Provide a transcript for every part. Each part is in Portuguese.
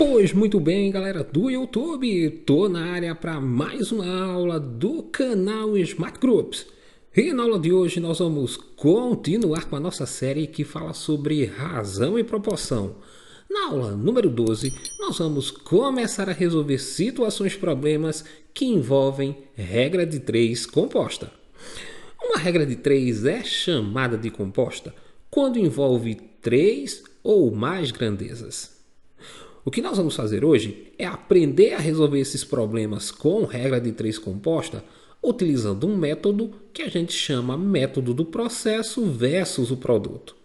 Pois muito bem, galera do YouTube, tô na área para mais uma aula do canal Smart Groups. E na aula de hoje nós vamos continuar com a nossa série que fala sobre razão e proporção. Na aula número 12, nós vamos começar a resolver situações problemas que envolvem regra de 3 composta. Uma regra de 3 é chamada de composta quando envolve 3 ou mais grandezas. O que nós vamos fazer hoje é aprender a resolver esses problemas com regra de 3 composta utilizando um método que a gente chama método do processo versus o produto.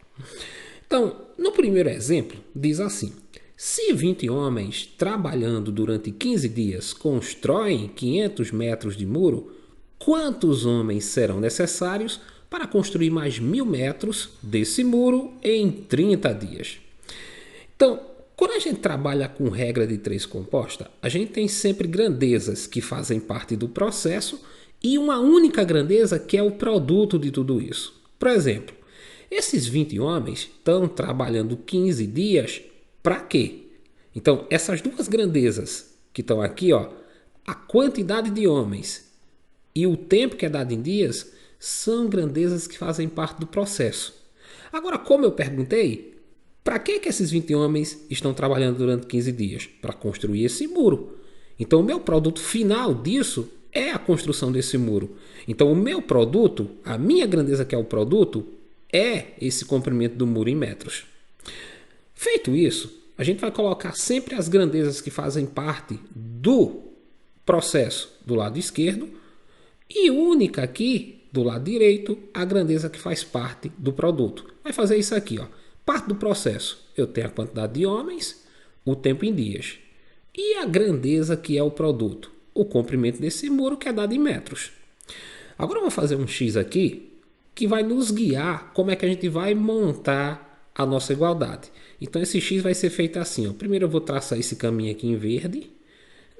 Então, no primeiro exemplo, diz assim: se 20 homens trabalhando durante 15 dias constroem 500 metros de muro, quantos homens serão necessários para construir mais 1000 metros desse muro em 30 dias? Então, quando a gente trabalha com regra de 3 composta, a gente tem sempre grandezas que fazem parte do processo e uma única grandeza que é o produto de tudo isso. Por exemplo, esses 20 homens estão trabalhando 15 dias para quê? Então, essas duas grandezas que estão aqui, a quantidade de homens e o tempo que é dado em dias, são grandezas que fazem parte do processo. Agora, como eu perguntei, para que esses 20 homens estão trabalhando durante 15 dias? Para construir esse muro. Então, o meu produto final disso é a construção desse muro. Então, o meu produto, a minha grandeza que é o produto, é esse comprimento do muro em metros. Feito isso, a gente vai colocar sempre as grandezas que fazem parte do processo do lado esquerdo e única aqui do lado direito a grandeza que faz parte do produto. Vai fazer isso aqui, Parte do processo, eu tenho a quantidade de homens, o tempo em dias. E a grandeza que é o produto, o comprimento desse muro que é dado em metros. Agora eu vou fazer um X aqui que vai nos guiar como é que a gente vai montar a nossa igualdade. Então esse X vai ser feito assim. Primeiro eu vou traçar esse caminho aqui em verde,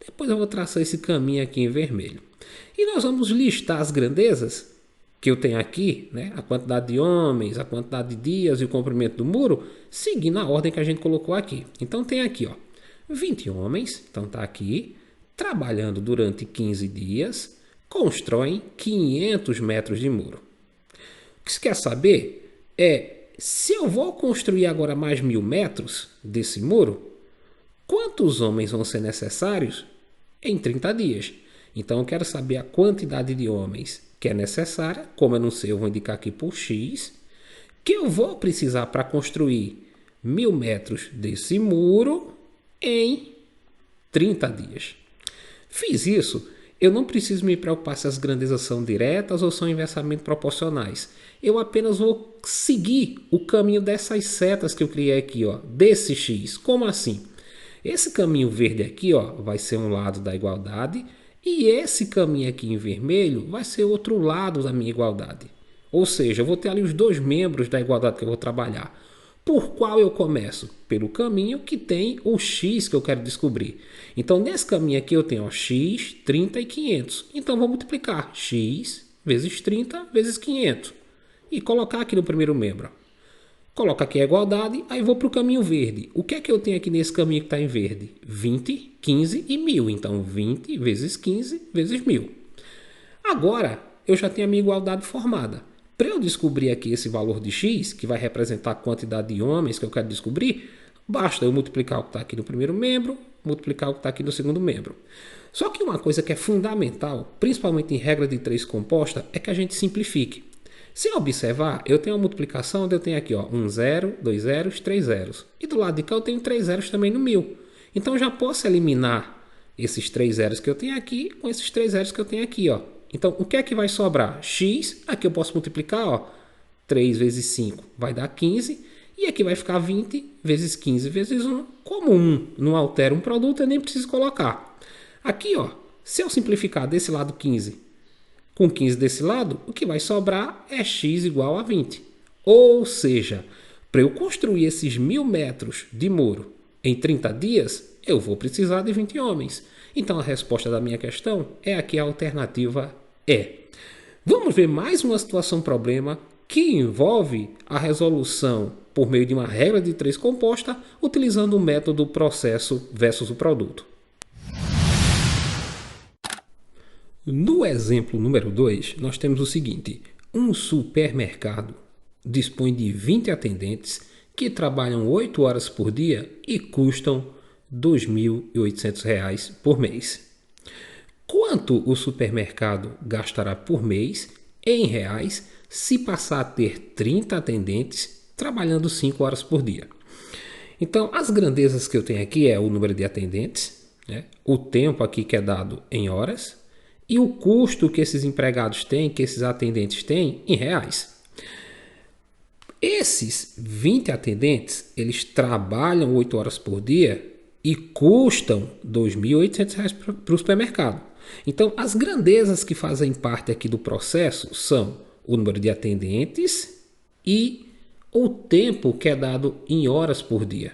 depois eu vou traçar esse caminho aqui em vermelho. E nós vamos listar as grandezas que eu tenho aqui, a quantidade de homens, a quantidade de dias e o comprimento do muro, seguindo a ordem que a gente colocou aqui. Então tem aqui, 20 homens, então está aqui, trabalhando durante 15 dias, constroem 500 metros de muro. O que você quer saber é, se eu vou construir agora mais 1000 metros desse muro, quantos homens vão ser necessários em 30 dias? Então eu quero saber a quantidade de homens que é necessária, como eu não sei, eu vou indicar aqui por X, que eu vou precisar para construir 1000 metros desse muro em 30 dias. Fiz isso, eu não preciso me preocupar se as grandezas são diretas ou são inversamente proporcionais. Eu apenas vou seguir o caminho dessas setas que eu criei aqui, desse X. Como assim? Esse caminho verde aqui, vai ser um lado da igualdade, e esse caminho aqui em vermelho vai ser outro lado da minha igualdade. Ou seja, eu vou ter ali os dois membros da igualdade que eu vou trabalhar. Por qual eu começo? Pelo caminho que tem o X que eu quero descobrir. Então, nesse caminho aqui eu tenho X, 30 e 500. Então, vou multiplicar X vezes 30 vezes 500. E colocar aqui no primeiro membro. Coloco aqui a igualdade, aí vou para o caminho verde. O que é que eu tenho aqui nesse caminho que está em verde? 20, 15 e 1000. Então, 20 vezes 15 vezes 1000. Agora, eu já tenho a minha igualdade formada. Para eu descobrir aqui esse valor de X, que vai representar a quantidade de homens que eu quero descobrir, basta eu multiplicar o que está aqui no primeiro membro, multiplicar o que está aqui no segundo membro. Só que uma coisa que é fundamental, principalmente em regra de 3 composta, é que a gente simplifique. Se observar, eu tenho uma multiplicação onde eu tenho aqui, um zero, dois zeros, três zeros. E do lado de cá eu tenho 3 zeros também no 1000. Então eu já posso eliminar esses 3 zeros que eu tenho aqui com esses 3 zeros que eu tenho aqui, Então, o que é que vai sobrar? X, aqui eu posso multiplicar, 3 vezes 5 vai dar 15. E aqui vai ficar 20 vezes 15 vezes 1. Como 1 não altera um produto, eu nem preciso colocar. Aqui, se eu simplificar desse lado 15 com 15 desse lado, o que vai sobrar é x igual a 20. Ou seja, para eu construir esses 1000 metros de muro em 30 dias, eu vou precisar de 20 homens. Então a resposta da minha questão é aqui a alternativa E. Vamos ver mais uma situação problema que envolve a resolução por meio de uma regra de 3 composta, utilizando o método processo versus o produto. No exemplo número 2, nós temos o seguinte: um supermercado dispõe de 20 atendentes que trabalham 8 horas por dia e custam R$ 2.800 por mês. Quanto o supermercado gastará por mês em reais se passar a ter 30 atendentes trabalhando 5 horas por dia? Então, as grandezas que eu tenho aqui é o número de atendentes, né? O tempo aqui que é dado em horas e o custo que esses empregados têm, que esses atendentes têm em reais. Esses 20 atendentes, eles trabalham 8 horas por dia e custam R$ 2.800 para o supermercado. Então, as grandezas que fazem parte aqui do processo são o número de atendentes e o tempo que é dado em horas por dia.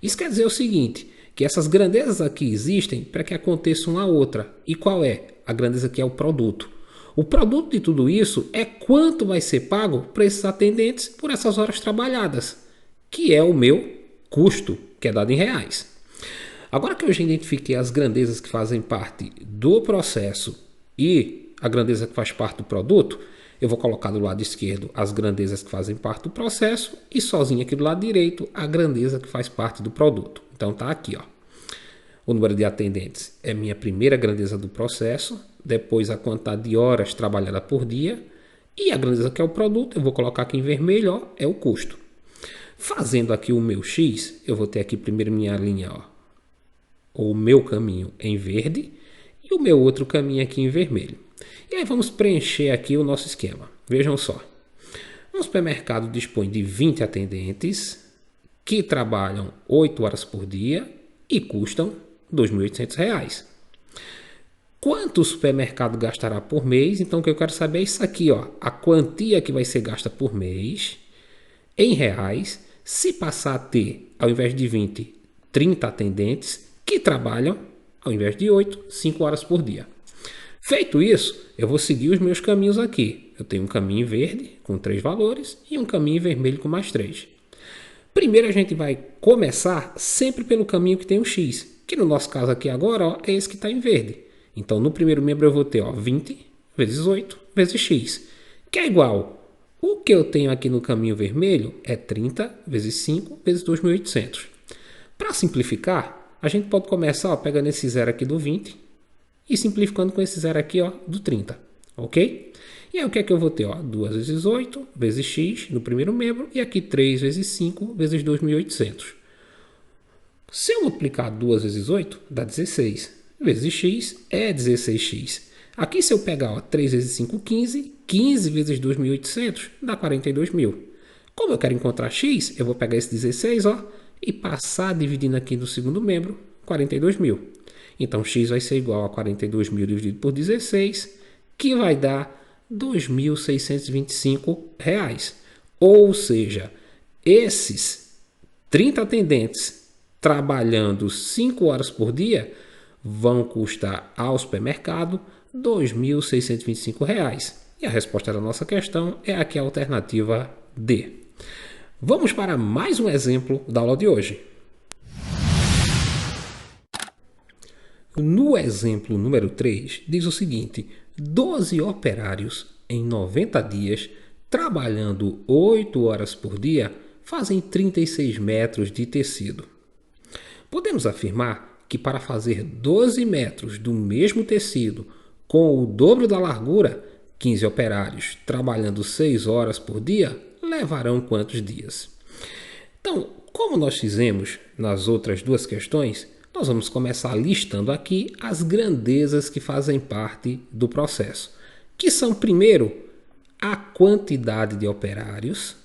Isso quer dizer o seguinte, que essas grandezas aqui existem para que aconteça uma outra. E qual é? A grandeza que é o produto. O produto de tudo isso é quanto vai ser pago para esses atendentes por essas horas trabalhadas, que é o meu custo, que é dado em reais. Agora que eu já identifiquei as grandezas que fazem parte do processo e a grandeza que faz parte do produto, eu vou colocar do lado esquerdo as grandezas que fazem parte do processo e sozinho aqui do lado direito a grandeza que faz parte do produto. Então tá aqui, ó. O número de atendentes é minha primeira grandeza do processo, depois a quantidade de horas trabalhadas por dia e a grandeza que é o produto, eu vou colocar aqui em vermelho, ó, é o custo. Fazendo aqui o meu X, eu vou ter aqui primeiro minha linha, ó, o meu caminho em verde e o meu outro caminho aqui em vermelho. E aí vamos preencher aqui o nosso esquema. Vejam só. Um supermercado dispõe de 20 atendentes que trabalham 8 horas por dia e custam R$ 2.800. Quanto o supermercado gastará por mês? Então o que eu quero saber é isso aqui, ó, a quantia que vai ser gasta por mês em reais se passar a ter, ao invés de 20, 30 atendentes que trabalham, ao invés de 8, 5 horas por dia. Feito isso, eu vou seguir os meus caminhos aqui. Eu tenho um caminho verde com 3 valores e um caminho vermelho com mais 3. Primeiro a gente vai começar sempre pelo caminho que tem o X, que no nosso caso aqui agora, ó, é esse que está em verde. Então no primeiro membro eu vou ter, ó, 20 vezes 8 vezes X, que é igual. O que eu tenho aqui no caminho vermelho é 30 vezes 5 vezes 2.800. Para simplificar, a gente pode começar, ó, pegando esse zero aqui do 20 e simplificando com esse zero aqui, ó, do 30, ok? E aí o que é que eu vou ter? Ó, 2 vezes 8 vezes x no primeiro membro e aqui 3 vezes 5 vezes 2.800. Se eu multiplicar 2 vezes 8, dá 16. Vezes x é 16x. Aqui se eu pegar, ó, 3 vezes 5, 15. 15 vezes 2.800 dá 42.000. Como eu quero encontrar x, eu vou pegar esse 16, ó, e passar dividindo aqui no segundo membro, 42.000. Então x vai ser igual a 42.000 dividido por 16, que vai dar R$ 2.625. Ou seja, esses 30 atendentes trabalhando 5 horas por dia vão custar ao supermercado R$ 2.625. E a resposta da nossa questão é aqui a alternativa D. Vamos para mais um exemplo da aula de hoje. No exemplo número 3, diz o seguinte: 12 operários em 90 dias, trabalhando 8 horas por dia, fazem 36 metros de tecido. Podemos afirmar que para fazer 12 metros do mesmo tecido com o dobro da largura, 15 operários trabalhando 6 horas por dia levarão quantos dias? Então, como nós fizemos nas outras duas questões, nós vamos começar listando aqui as grandezas que fazem parte do processo, que são, primeiro, a quantidade de operários,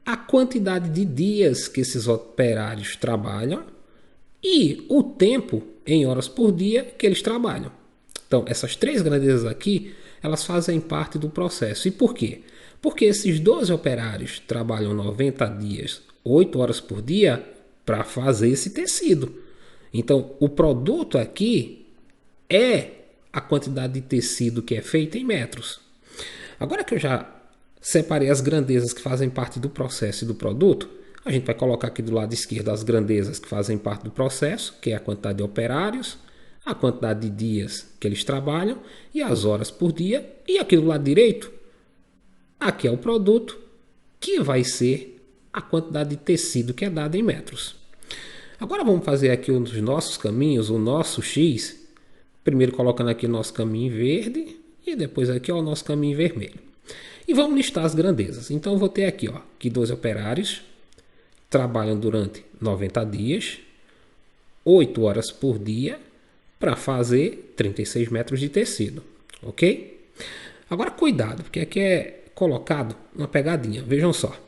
a quantidade de dias que esses operários trabalham e o tempo em horas por dia que eles trabalham. Então, essas 3 grandezas aqui, elas fazem parte do processo. E por quê? Porque esses 12 operários trabalham 90 dias, 8 horas por dia, para fazer esse tecido. Então, o produto aqui é a quantidade de tecido que é feita em metros. Agora que eu já separei as grandezas que fazem parte do processo e do produto. A gente vai colocar aqui do lado esquerdo as grandezas que fazem parte do processo, que é a quantidade de operários, a quantidade de dias que eles trabalham e as horas por dia. E aqui do lado direito, aqui é o produto, que vai ser a quantidade de tecido que é dada em metros. Agora vamos fazer aqui os nossos caminhos, o nosso X. Primeiro colocando aqui o nosso caminho verde e depois aqui o nosso caminho vermelho. E vamos listar as grandezas. Então eu vou ter aqui, que 12 operários trabalham durante 90 dias, 8 horas por dia, para fazer 36 metros de tecido, ok? Agora cuidado, porque aqui é colocado uma pegadinha, vejam só.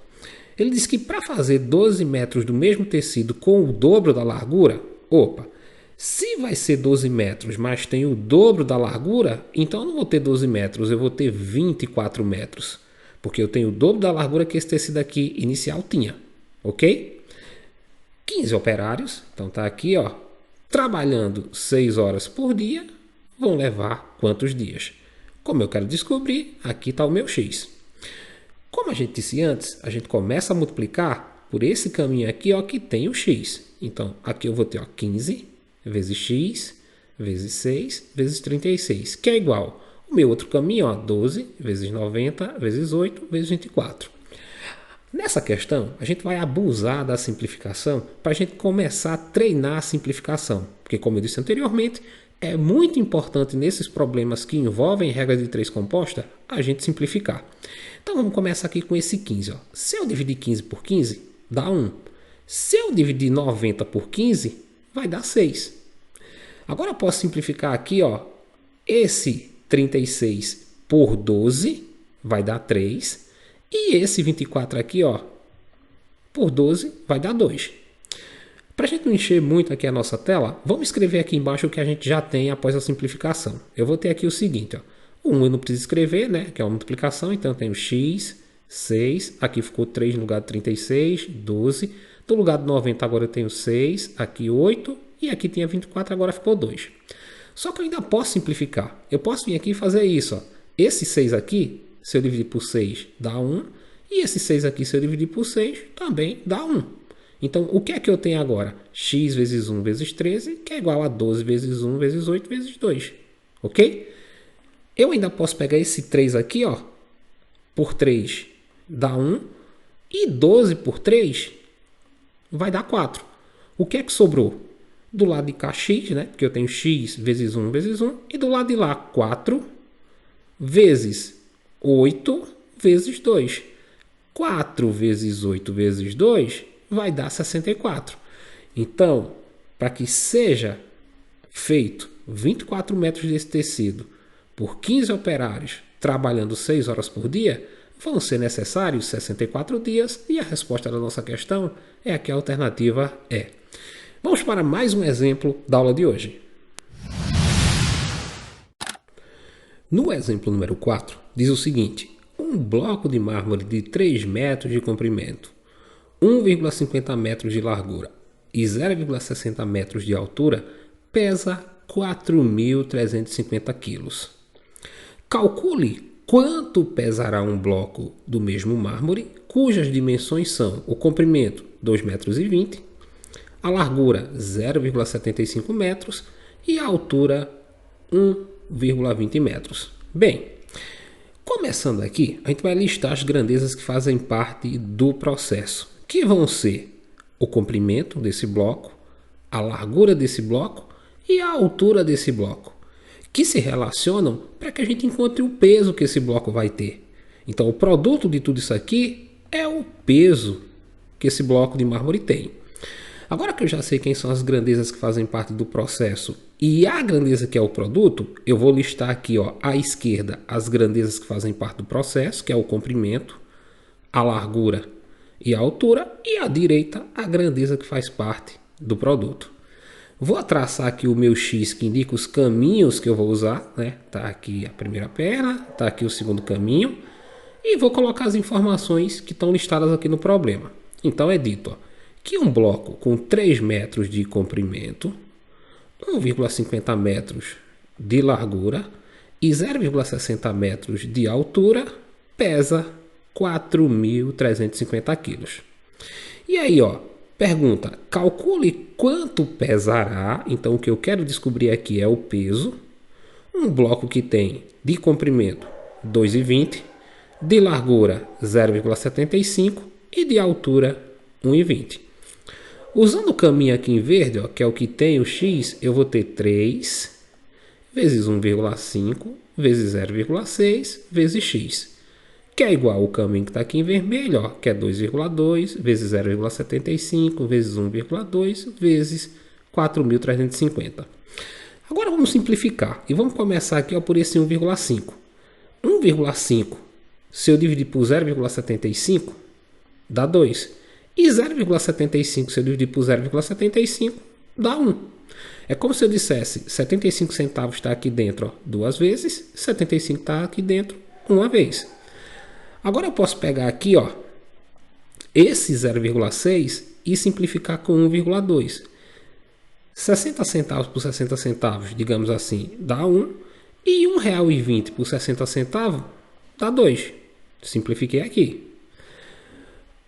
Ele diz que para fazer 12 metros do mesmo tecido com o dobro da largura, se vai ser 12 metros, mas tem o dobro da largura, então eu não vou ter 12 metros, eu vou ter 24 metros, porque eu tenho o dobro da largura que esse tecido aqui inicial tinha, ok? 15 operários, então tá aqui, trabalhando 6 horas por dia, vão levar quantos dias? Como eu quero descobrir, aqui está o meu X. Como a gente disse antes, a gente começa a multiplicar por esse caminho aqui, que tem o X. Então, aqui eu vou ter 15 vezes X vezes 6 vezes 36, que é igual o meu outro caminho, 12 vezes 90 vezes 8 vezes 24. Nessa questão, a gente vai abusar da simplificação para a gente começar a treinar a simplificação. Porque, como eu disse anteriormente, é muito importante nesses problemas que envolvem regra de 3 composta, a gente simplificar. Então, vamos começar aqui com esse 15. Se eu dividir 15 por 15, dá 1. Se eu dividir 90 por 15, vai dar 6. Agora eu posso simplificar aqui, esse 36 por 12 vai dar 3. E esse 24 aqui, por 12 vai dar 2. Para a gente não encher muito aqui a nossa tela, vamos escrever aqui embaixo o que a gente já tem após a simplificação. Eu vou ter aqui o seguinte, o 1 eu não preciso escrever, né, que é uma multiplicação, então eu tenho x, 6, aqui ficou 3 no lugar de 36, 12. No lugar de 90 agora eu tenho 6, aqui 8 e aqui tinha 24, agora ficou 2. Só que eu ainda posso simplificar. Eu posso vir aqui e fazer isso. Esse 6 aqui, se eu dividir por 6, dá 1. E esse 6 aqui, se eu dividir por 6, também dá 1. Então, o que é que eu tenho agora? X vezes 1 vezes 13, que é igual a 12 vezes 1 vezes 8 vezes 2. Ok? Eu ainda posso pegar esse 3 aqui, por 3 dá 1. E 12 por 3 vai dar 4. O que é que sobrou? Do lado de cá, x, né? Porque eu tenho x vezes 1 vezes 1. E do lado de lá, 4 vezes 8 vezes 2. 4 vezes 8 vezes 2 vai dar 64. Então, para que seja feito 24 metros desse tecido por 15 operários trabalhando 6 horas por dia, vão ser necessários 64 dias e a resposta da nossa questão é que a alternativa é. Vamos para mais um exemplo da aula de hoje. No exemplo número 4, diz o seguinte: um bloco de mármore de 3 metros de comprimento, 1,50 metros de largura e 0,60 metros de altura pesa 4.350 kg. Calcule quanto pesará um bloco do mesmo mármore, cujas dimensões são o comprimento 2,20 metros, a largura 0,75 metros e a altura 1,20 metros. Bem, começando aqui, a gente vai listar as grandezas que fazem parte do processo, que vão ser o comprimento desse bloco, a largura desse bloco e a altura desse bloco, que se relacionam para que a gente encontre o peso que esse bloco vai ter. Então, o produto de tudo isso aqui é o peso que esse bloco de mármore tem. Agora que eu já sei quem são as grandezas que fazem parte do processo e a grandeza que é o produto, eu vou listar aqui à esquerda as grandezas que fazem parte do processo, que é o comprimento, a largura e a altura, e à direita a grandeza que faz parte do produto. Vou traçar aqui o meu X que indica os caminhos que eu vou usar, né? Tá aqui a primeira perna, tá aqui o segundo caminho, e vou colocar as informações que estão listadas aqui no problema. Então é dito que um bloco com 3 metros de comprimento, 1,50 metros de largura e 0,60 metros de altura pesa 4.350 quilos. E aí, ó, pergunta, calcule quanto pesará. Então o que eu quero descobrir aqui é o peso. Um bloco que tem de comprimento 2,20, de largura 0,75 e de altura 1,20. Usando o caminho aqui em verde, ó, que é o que tem o x, eu vou ter 3 vezes 1,5 vezes 0,6 vezes x, que é igual ao caminho que está aqui em vermelho, ó, que é 2,2 vezes 0,75 vezes 1,2 vezes 4.350. Agora vamos simplificar e vamos começar aqui, ó, por esse 1,5. 1,5, se eu dividir por 0,75, dá 2. E 0,75, se eu dividir por 0,75, dá 1. É como se eu dissesse 75 centavos está aqui dentro, ó, 2 vezes, 75 está aqui dentro uma vez. Agora eu posso pegar aqui, ó, esse 0,6 e simplificar com 1,2. 60 centavos por 60 centavos, digamos assim, dá 1. E R$1,20 por 60 centavos dá 2. Simplifiquei aqui.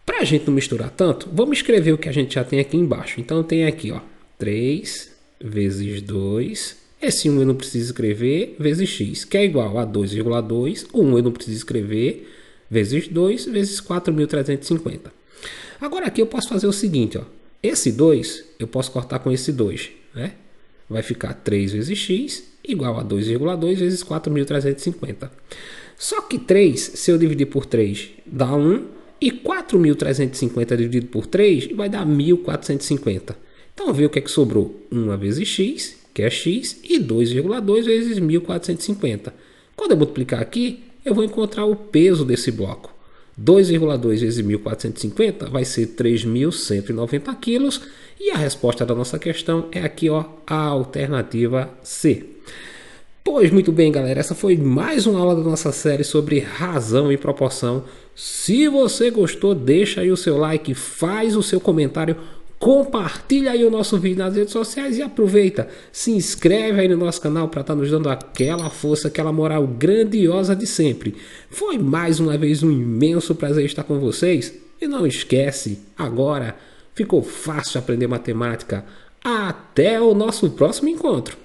Para a gente não misturar tanto, vamos escrever o que a gente já tem aqui embaixo. Então tem aqui, ó, 3 vezes 2. Esse 1 eu não preciso escrever, vezes x, que é igual a 2,2. O 1 eu não preciso escrever, vezes 2, vezes 4.350. Agora aqui eu posso fazer o seguinte, ó. Esse 2 eu posso cortar com esse 2, né? Vai ficar 3 vezes x igual a 2,2 vezes 4.350. Só que 3, se eu dividir por 3, dá 1. E 4.350 dividido por 3 vai dar 1.450. Então, vê o que é que sobrou. 1 vezes x, que é x, e 2,2 vezes 1.450. Quando eu multiplicar aqui, eu vou encontrar o peso desse bloco. 2,2 vezes 1.450 vai ser 3.190 quilos. E a resposta da nossa questão é aqui, ó, a alternativa C. Pois muito bem, galera, essa foi mais uma aula da nossa série sobre razão e proporção. Se você gostou, deixa aí o seu like, faz o seu comentário, compartilha aí o nosso vídeo nas redes sociais e aproveita, se inscreve aí no nosso canal para estar nos dando aquela força, aquela moral grandiosa de sempre. Foi mais uma vez um imenso prazer estar com vocês. E não esquece, agora ficou fácil aprender matemática. Até o nosso próximo encontro.